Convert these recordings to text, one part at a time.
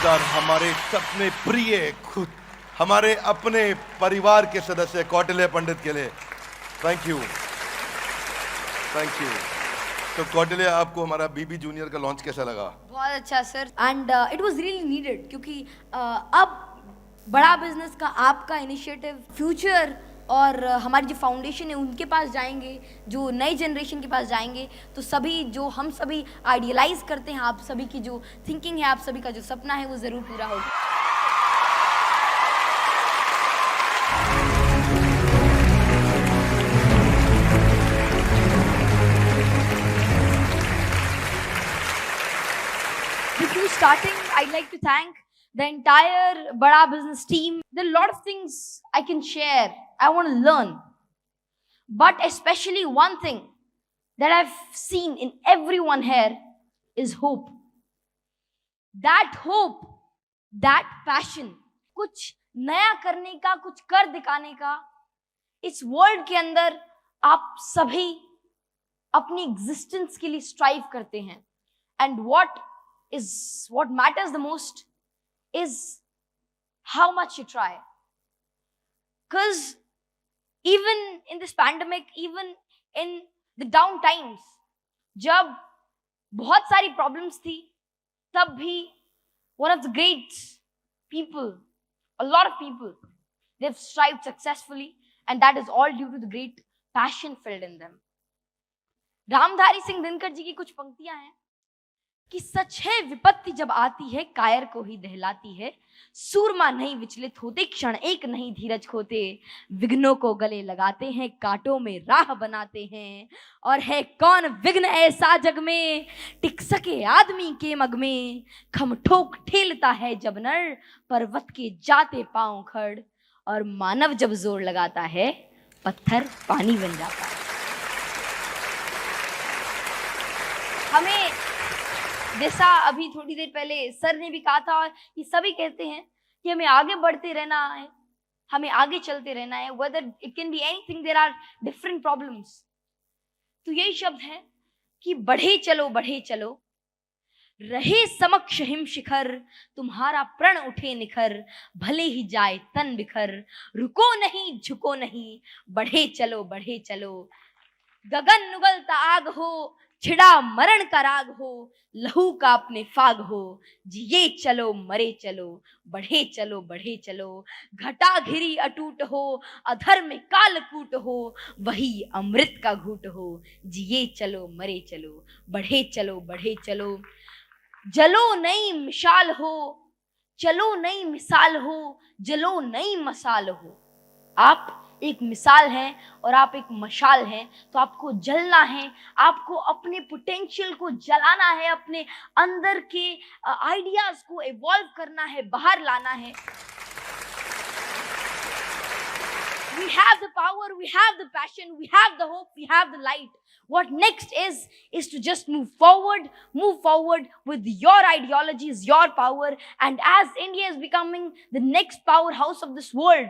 जोरदार हमारे सपने प्रिय खुद हमारे अपने परिवार के सदस्य कौटिल्य पंडित के लिए थैंक यू। तो कौटिल्य, आपको हमारा बीबी जूनियर का लॉन्च कैसा लगा? बहुत अच्छा sir, and it was really needed, क्योंकि अब बड़ा बिजनेस का आपका इनिशिएटिव फ्यूचर और हमारी जो फाउंडेशन है उनके पास जाएंगे, जो नई जनरेशन के पास जाएंगे, तो सभी जो हम सभी आइडियलाइज करते हैं, आप सभी की जो थिंकिंग है, आप सभी का जो सपना है, वो ज़रूर पूरा होगा। Before starting, I'd like to thank the entire Bada Business team. There are a lot of things I can share. I want to learn. But especially one thing that I've seen in everyone here is hope. That hope, that passion, कुछ नया करने का, कुछ कर दिखाने का, इस world के अंदर आप सभी अपनी एग्जिस्टेंस के लिए स्ट्राइव करते हैं. And what matters the most is how much you try. Because even in this pandemic, even in the down times, जब बहुत सारी problems थी, तब भी one of the great people, a lot of people, they've strived successfully, and that is all due to the great passion filled in them. Ramdhari Singh Dinkar ji की कुछ पंक्तियां हैं कि सच है विपत्ति जब आती है कायर को ही दहलाती है, सूरमा नहीं विचलित होते, क्षण एक नहीं धीरज खोते, विघ्नों को गले लगाते हैं, कांटों में राह बनाते हैं, और है कौन विघ्न ऐसा जग में टिक सके आदमी के मग में, खम ठोक ठेलता है जब नर पर्वत के जाते पांव खड़, और मानव जब जोर लगाता है पत्थर पानी बन जाता है. हमें जैसा अभी थोड़ी देर पहले सर ने भी कहा था, और ये सभी कहते हैं कि हमें आगे बढ़ते रहना है, हमें आगे चलते रहना है, whether it can be anything, there are different problems. तो यही शब्द है कि बढ़े चलो, रहे समक्ष हिम शिखर, तुम्हारा प्रण उठे निखर, भले ही जाए तन बिखर, रुको नहीं झुको नहीं, बढ़े चलो, गगन नुगलता आग हो, छिड़ा मरण का राग हो, लहू का अपने फाग हो, जिए चलो मरे चलो, बढ़े चलो, घटा घिरी अटूट हो, अधर में कालकूट हो, वही अमृत का घूट हो, जिए चलो मरे चलो, बढ़े चलो, जलो नई मिसाल हो, चलो नई मिसाल हो, जलो नई मसाल हो. आप एक मिसाल हैं और आप एक मशाल हैं, तो आपको जलना है, आपको अपने पोटेंशियल को जलाना है, अपने अंदर के आइडियाज को इवॉल्व करना है, बाहर लाना है. We have the power, we have the passion, we have the hope, we have the light. What next is to just move forward with your ideologies, your power, and as India is becoming the next powerhouse of this world,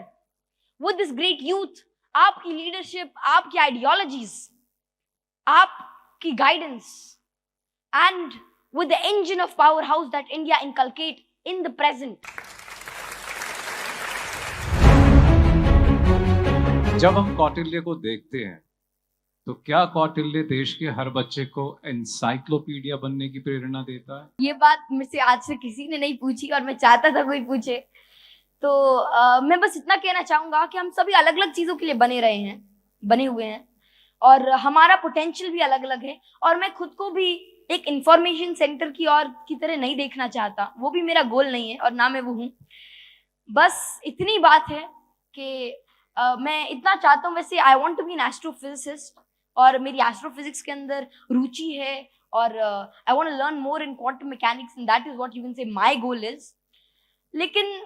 with this great youth, आपकी leadership, आपकी ideologies, आपकी guidance, and with the engine of powerhouse that India inculcate in the present. जब हम कौटिल्य को देखते हैं तो क्या कौटिल्य देश के हर बच्चे को एनसाइक्लोपीडिया बनने की प्रेरणा देता है? ये बात मुझसे आज से किसी ने नहीं पूछी और मैं चाहता था कोई पूछे. तो मैं बस इतना कहना चाहूंगा कि हम सभी अलग अलग चीजों के लिए बने हुए हैं, और हमारा पोटेंशियल भी अलग अलग है, और मैं खुद को भी एक इंफॉर्मेशन सेंटर की तरह नहीं देखना चाहता. वो भी मेरा गोल नहीं है और ना मैं वो हूँ. बस इतनी बात है कि मैं इतना चाहता हूँ. वैसे I want to be an astrophysicist, और मेरी एस्ट्रोफिजिक्स के अंदर रुचि है, और I want to learn more in quantum mechanics, and that is what you can say my goal is. लेकिन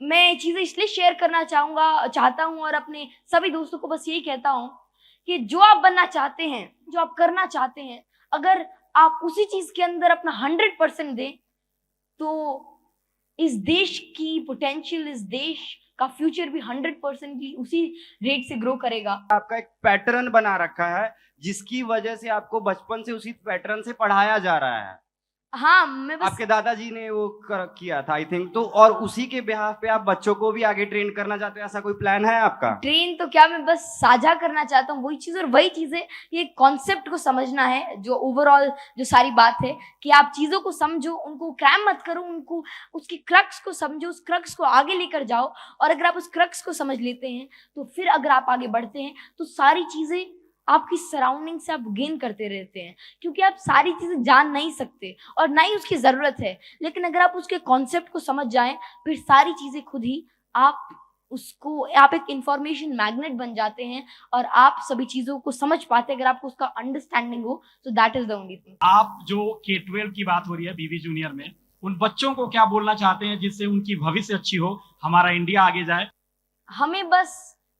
मैं चीज़ें इसलिए शेयर करना चाहता हूँ और अपने सभी दोस्तों को बस यही कहता हूँ कि जो आप बनना चाहते हैं, जो आप करना चाहते हैं, अगर आप उसी चीज़ के अंदर अपना 100% दें, तो इस देश की पोटेंशियल, इस देश का फ्यूचर भी 100% की उसी रेट से ग्रो करेगा. आपका एक पैटर्न बना रखा है जिसकी वजह से आपको बचपन से उसी पैटर्न से पढ़ाया जा रहा है. हाँ, मैं बस आपके दादाजी ने वो किया था आई थिंक, तो और उसी के बिहाफ पे आप बच्चों को भी आगे ट्रेन करना चाहते हो, ऐसा कोई प्लान है आपका? ट्रेन तो क्या, मैं बस साझा करना चाहता हूँ वही चीज, और वही चीज है, ये कॉन्सेप्ट को समझना है, जो ओवरऑल जो सारी बात है कि आप चीजों को समझो, उनको क्रैम मत करो, उनको उसकी क्रक्स को समझो, उस क्रक्स को आगे लेकर जाओ, और अगर आप उस क्रक्स को समझ लेते हैं तो फिर अगर आप आगे बढ़ते हैं तो सारी चीजें आपकी सराउंडिंग से आप गेन करते रहते हैं, क्योंकि आप सारी चीजें जान नहीं सकते और ना ही उसकी जरूरत है, लेकिन अगर आप उसके कॉन्सेप्ट को समझ जाएं फिर सारी चीजें खुद ही आप एक इंफॉर्मेशन मैग्नेट बन जाते हैं और आप सभी चीजों को समझ पाते हैं अगर आपको उसका अंडरस्टैंडिंग हो, तो that is the only thing. आप जो K-12 की बात हो रही है बीवी जूनियर में, उन बच्चों को क्या बोलना चाहते हैं जिससे उनकी भविष्य अच्छी हो, हमारा इंडिया आगे जाए? हमें बस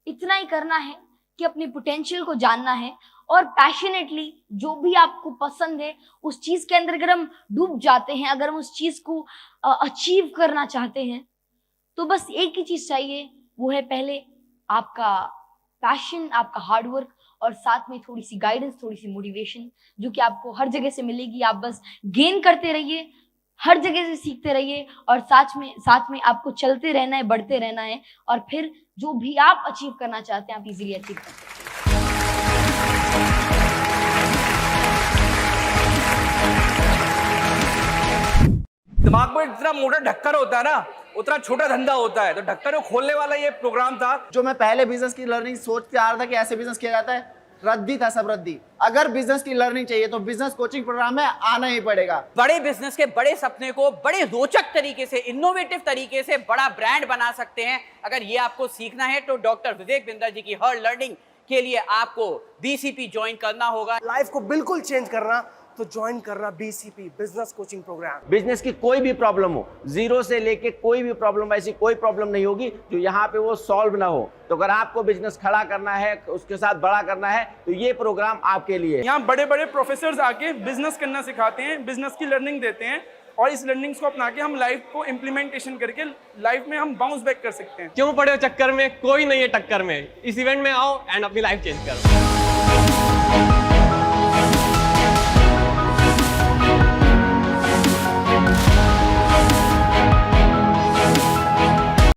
इतना ही करना है कि अपने पोटेंशियल को जानना है और पैशनेटली जो भी आपको पसंद है उस चीज के अंदर अगर हम डूब जाते हैं, अगर हम उस चीज को अचीव करना चाहते हैं, तो बस एक ही चीज चाहिए, वो है पहले आपका पैशन, आपका हार्डवर्क, और साथ में थोड़ी सी गाइडेंस, थोड़ी सी मोटिवेशन, जो कि आपको हर जगह से मिलेगी। आप बस गेन करते रहिए, हर जगह से सीखते रहिए, और साथ में आपको चलते रहना है, बढ़ते रहना है, और फिर जो भी आप अचीव करना चाहते हैं आप इजीली अचीव कर सकते हैं। दिमाग में जितना मोटा ढक्कन होता है ना, उतना छोटा धंधा होता है, तो ढक्कन को खोलने वाला ये प्रोग्राम था। जो मैं पहले बिजनेस की लर्निंग सोचते आ रहा था कि ऐसे बिजनेस किया जाता है, रद्दी था सब रद्दी। अगर बिजनेस की लर्निंग चाहिए तो बिजनेस कोचिंग प्रोग्राम में आना ही पड़ेगा। बड़े बिजनेस के बड़े सपने को बड़े रोचक तरीके से, इनोवेटिव तरीके से बड़ा ब्रांड बना सकते हैं। अगर ये आपको सीखना है तो डॉक्टर विवेक बिंदर जी की हर लर्निंग के लिए आपको बीसीपी ज्वाइन करना होगा। लाइफ को बिल्कुल चेंज करना तो ज्वाइन करना BCP business coaching program. Business की कोई भी प्रॉब्लम हो, जीरो से लेके कोई भी प्रॉब्लम, ऐसी कोई प्रॉब्लम नहीं होगी जो यहाँ पे वो सॉल्व ना हो। तो अगर आपको बिजनेस खड़ा करना है, उसके साथ बड़ा करना है, तो ये प्रोग्राम आपके लिए। यहाँ बड़े बड़े प्रोफेसर्स आके बिजनेस करना सिखाते हैं, बिजनेस की लर्निंग देते हैं, और इस लर्निंग्स को अपना के हम लाइफ को इम्प्लीमेंटेशन करके लाइफ में हम बाउंस बैक कर सकते हैं। क्यों पड़े हो चक्कर में, कोई नहीं है टक्कर में। इस इवेंट में आओ एंड अपनी लाइफ चेंज करो।